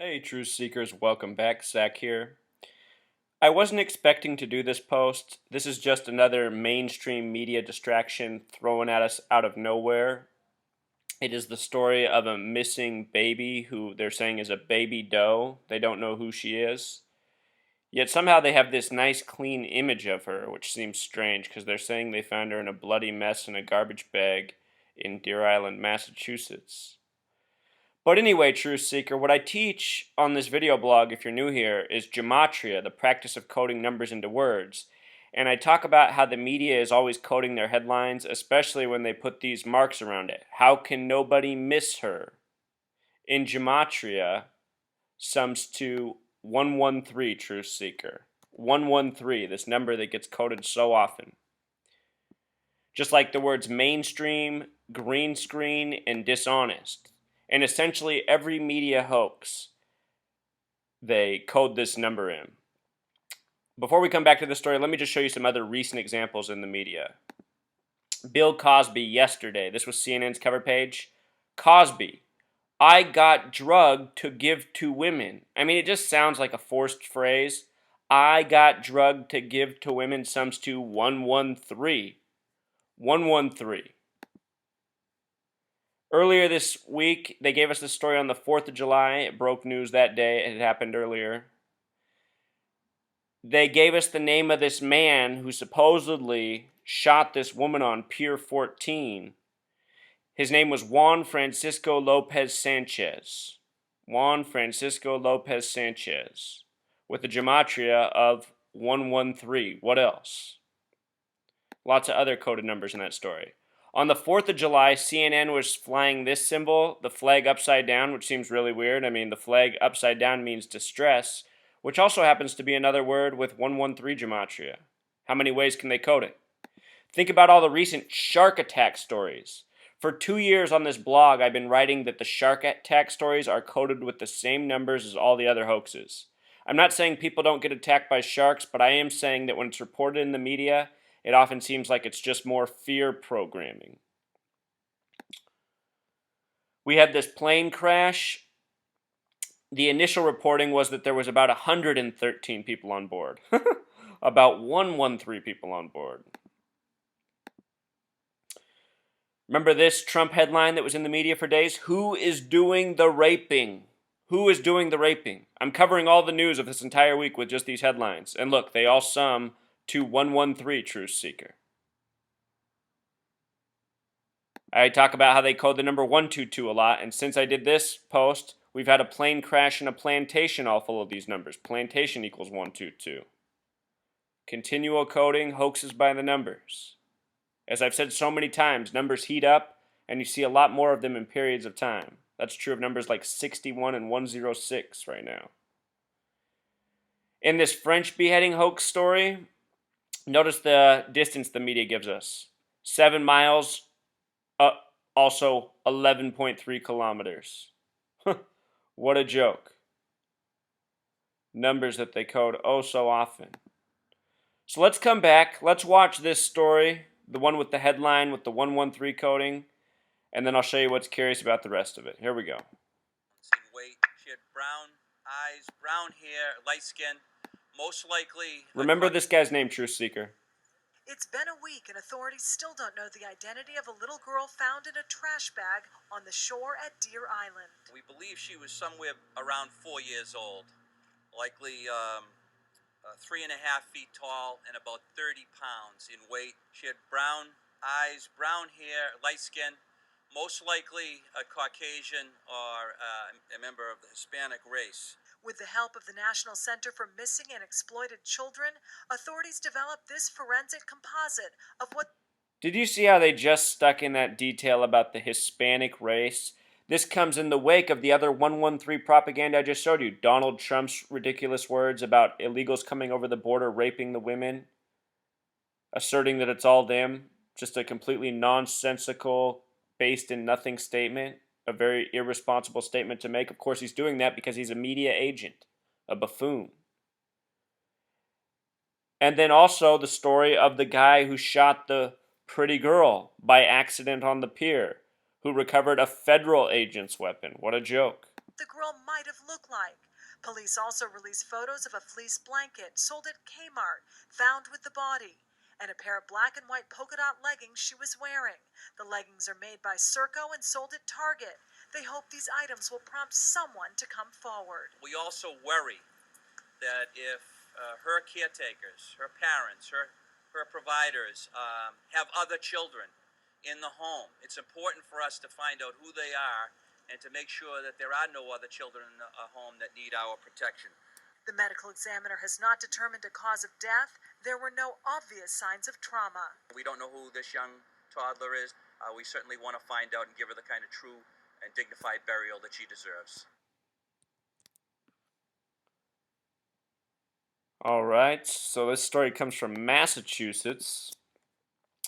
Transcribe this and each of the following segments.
Hey, Truth Seekers, welcome back. Zach here. I wasn't expecting to do this post. This is just another mainstream media distraction thrown at us out of nowhere. It is the story of a missing baby who they're saying is a baby doe. They don't know who she is. Yet somehow they have this nice, clean image of her, which seems strange because they're saying they found her in a bloody mess in a garbage bag in Deer Island, Massachusetts. But anyway, Truth Seeker, what I teach on this video blog, if you're new here, is gematria, the practice of coding numbers into words. And I talk about how the media is always coding their headlines, especially when they put these marks around it. How can nobody miss her? In gematria, sums to 113, Truth Seeker. 113, this number that gets coded so often. Just like the words mainstream, green screen, and dishonest. And essentially every media hoax, they code this number in. Before we come back to the story, let me just show you some other recent examples in the media. Bill Cosby yesterday, this was CNN's cover page. Cosby, I got drugged to give to women. I mean, it just sounds like a forced phrase. I got drugged to give to women sums to 113. 113. Earlier this week, they gave us this story on the 4th of July. It broke news that day. It had happened earlier. They gave us the name of this man who supposedly shot this woman on Pier 14. His name was Juan Francisco Lopez Sanchez. Juan Francisco Lopez Sanchez. With a gematria of 113. What else? Lots of other coded numbers in that story. On the 4th of July, CNN was flying this symbol, the flag upside down, which seems really weird. I mean, the flag upside down means distress, which also happens to be another word with 113 gematria. How many ways can they code it? Think about all the recent shark attack stories. For 2 years on this blog, I've been writing that the shark attack stories are coded with the same numbers as all the other hoaxes. I'm not saying people don't get attacked by sharks, but I am saying that when it's reported in the media, it often seems like it's just more fear programming. We had this plane crash. The initial reporting was that there was about 113 people on board. About 113 people on board. Remember this Trump headline that was in the media for days? Who is doing the raping? Who is doing the raping? I'm covering all the news of this entire week with just these headlines. And look, they all sum to 113, Truth Seeker. I talk about how they code the number 122 a lot, and since I did this post, we've had a plane crash in a plantation all full of these numbers. Plantation equals 122. Continual coding, hoaxes by the numbers. As I've said so many times, numbers heat up, and you see a lot more of them in periods of time. That's true of numbers like 61 and 106 right now. In this French beheading hoax story, notice the distance the media gives us. 7 miles, also 11.3 kilometers. What a joke. Numbers that they code oh so often. So let's come back. Let's watch this story, the one with the headline with the 113 coding, and then I'll show you what's curious about the rest of it. Here we go. Weight. She had brown eyes, brown hair, light skin. Most likely. Remember this guy's name, Truth Seeker. It's been a week and authorities still don't know the identity of a little girl found in a trash bag on the shore at Deer Island. We believe she was somewhere around 4 years old, likely 3.5 feet tall and about 30 pounds in weight. She had brown eyes, brown hair, light skin, most likely a Caucasian or a member of the Hispanic race. With the help of the National Center for Missing and Exploited Children, authorities developed this forensic composite of what... Did you see how they just stuck in that detail about the Hispanic race? This comes in the wake of the other 113 propaganda I just showed you. Donald Trump's ridiculous words about illegals coming over the border raping the women, asserting that it's all them. Just a completely nonsensical, based in nothing statement. A very irresponsible statement to make. Of course, he's doing that because he's a media agent, a buffoon. And then also the story of the guy who shot the pretty girl by accident on the pier, who recovered a federal agent's weapon. What a joke. the girl might have looked like. Police also released photos of a fleece blanket sold at Kmart, found with the body, and a pair of black and white polka dot leggings she was wearing. The leggings are made by Circo and sold at Target. They hope these items will prompt someone to come forward. We also worry that if her caretakers, her parents, her providers have other children in the home, it's important for us to find out who they are and to make sure that there are no other children in a home that need our protection. The medical examiner has not determined a cause of death. There were no obvious signs of trauma. We don't know who this young toddler is. We certainly want to find out and give her the kind of true and dignified burial that she deserves. All right, so this story comes from Massachusetts.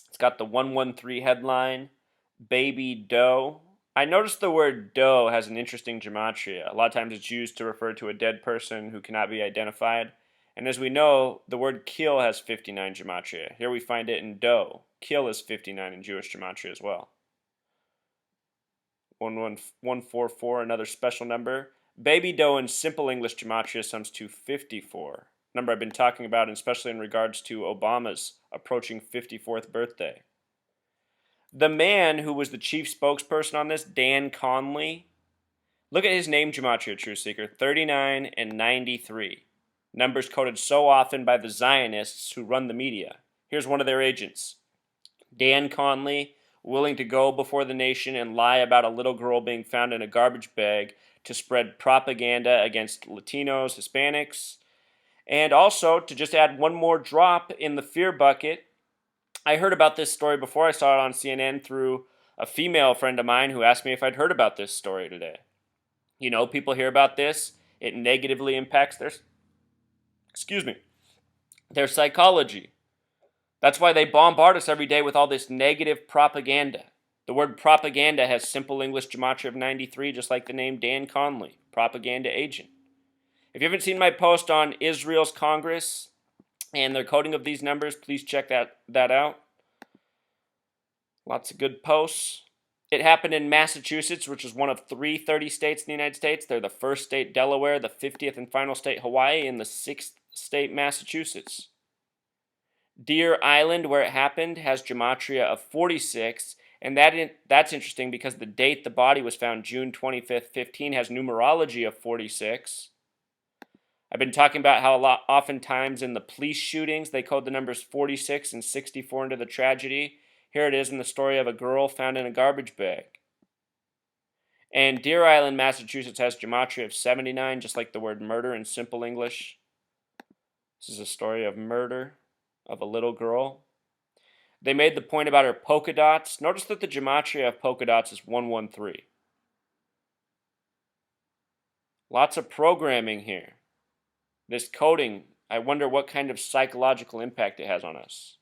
It's got the 113 headline, Baby Doe. I noticed the word doe has an interesting gematria. A lot of times it's used to refer to a dead person who cannot be identified. And as we know, the word kill has 59 gematria. Here we find it in doe. Kill is 59 in Jewish gematria as well. 11144, another special number. Baby doe in simple English gematria sums to 54. Number I've been talking about, especially in regards to Obama's approaching 54th birthday. The man who was the chief spokesperson on this, Dan Conley, look at his name gematria, Truth Seeker, 39 and 93. Numbers coded so often by the Zionists who run the media. Here's one of their agents. Dan Conley, willing to go before the nation and lie about a little girl being found in a garbage bag to spread propaganda against Latinos, Hispanics, and also, to just add one more drop in the fear bucket, I heard about this story before I saw it on CNN through a female friend of mine who asked me if I'd heard about this story today. You know, people hear about this, it negatively impacts their psychology. That's why they bombard us every day with all this negative propaganda. The word propaganda has simple English gematria of 93, just like the name Dan Conley, propaganda agent. If you haven't seen my post on Israel's Congress and their coding of these numbers, please check that out. Lots of good posts. It happened in Massachusetts, which is one of 330 states in the United States. They're the first state, Delaware, the 50th and final state, Hawaii, and the 6th state, Massachusetts. Deer Island, where it happened, has gematria of 46, and that's interesting because the date the body was found, June 25th, 15, has numerology of 46. I've been talking about how oftentimes in the police shootings, they code the numbers 46 and 64 into the tragedy. Here it is in the story of a girl found in a garbage bag. And Deer Island, Massachusetts has gematria of 79, just like the word murder in simple English. This is a story of murder of a little girl. They made the point about her polka dots. Notice that the gematria of polka dots is 113. Lots of programming here. This coding, I wonder what kind of psychological impact it has on us.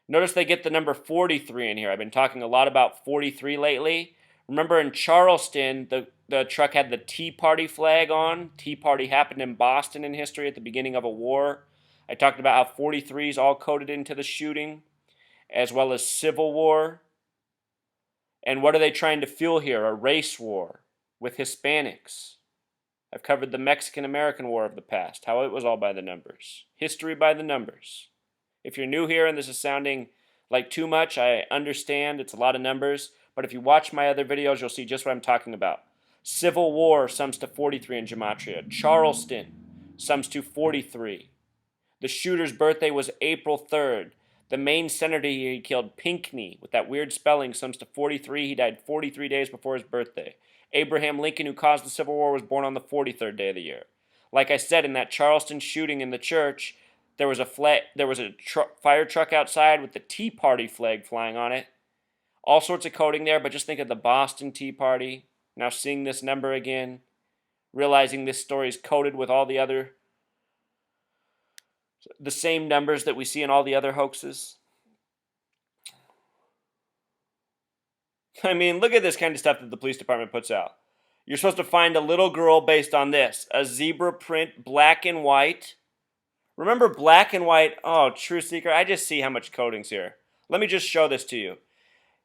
Notice they get the number 43 in here. I've been talking a lot about 43 lately. Remember in Charleston, the truck had the Tea Party flag on. Tea Party happened in Boston in history at the beginning of a war. I talked about how 43 is all coded into the shooting, as well as Civil War. And what are they trying to fuel here? A race war with Hispanics. I've covered the Mexican-American War of the past, how it was all by the numbers. History by the numbers. If you're new here and this is sounding like too much, I understand it's a lot of numbers, but if you watch my other videos, you'll see just what I'm talking about. Civil War sums to 43 in gematria. Charleston sums to 43. The shooter's birthday was April 3rd. The Maine senator he killed, Pinckney, with that weird spelling, sums to 43. He died 43 days before his birthday. Abraham Lincoln, who caused the Civil War, was born on the 43rd day of the year. Like I said, in that Charleston shooting in the church, there was a fire truck outside with the Tea Party flag flying on it. All sorts of coding there, but just think of the Boston Tea Party. Now seeing this number again, realizing this story is coded with all the same numbers that we see in all the other hoaxes. I mean, look at this kind of stuff that the police department puts out. You're supposed to find a little girl based on this. A zebra print, black and white. Remember black and white? Oh, Truth Seeker, I just see how much coding's here. Let me just show this to you.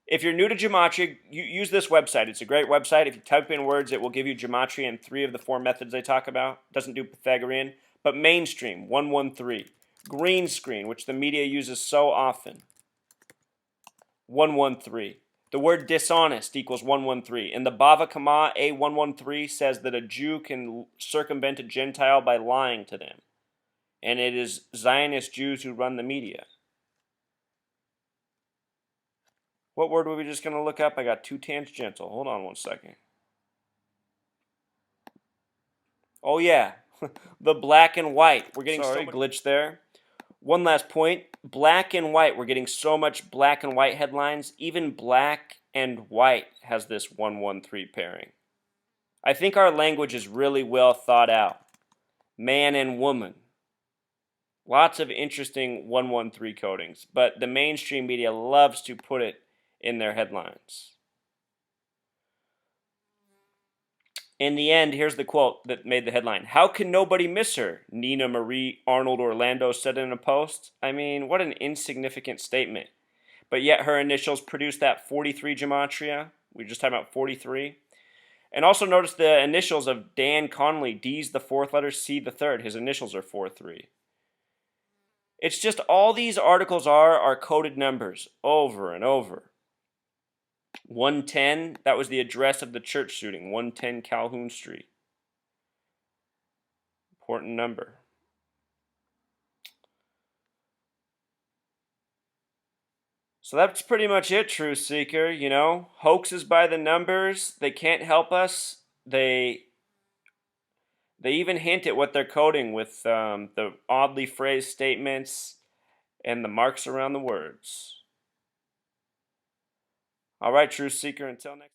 If you're new to gematria, use this website. It's a great website. If you type in words, it will give you gematria in 3 of the 4 methods I talk about. It doesn't do Pythagorean. But mainstream, 113. Green screen, which the media uses so often, 113. The word dishonest equals 113. In the Bava Kama, A113 says that a Jew can circumvent a Gentile by lying to them. And it is Zionist Jews who run the media. What word were we just going to look up? I got too tangential. Hold on one second. Oh, yeah. The black and white. We're getting so much glitch there. One last point. Black and white. We're getting so much black and white headlines. Even black and white has this 113 pairing. I think our language is really well thought out. Man and woman. Lots of interesting 113 codings, but the mainstream media loves to put it in their headlines. In the end, here's the quote that made the headline. How can nobody miss her? Nina Marie Arnold Orlando said in a post. I mean, what an insignificant statement. But yet her initials produced that 43 gematria. We were just talking about 43. And also notice the initials of Dan Connolly. D's the 4th letter, C the 3rd. His initials are 43. It's just all these articles are coded numbers over and over. 110, that was the address of the church shooting, 110 Calhoun Street. Important number. So that's pretty much it, Truth Seeker. You know, hoaxes by the numbers. They can't help us. They even hint at what they're coding with the oddly phrased statements and the marks around the words. All right, Truth Seeker, until next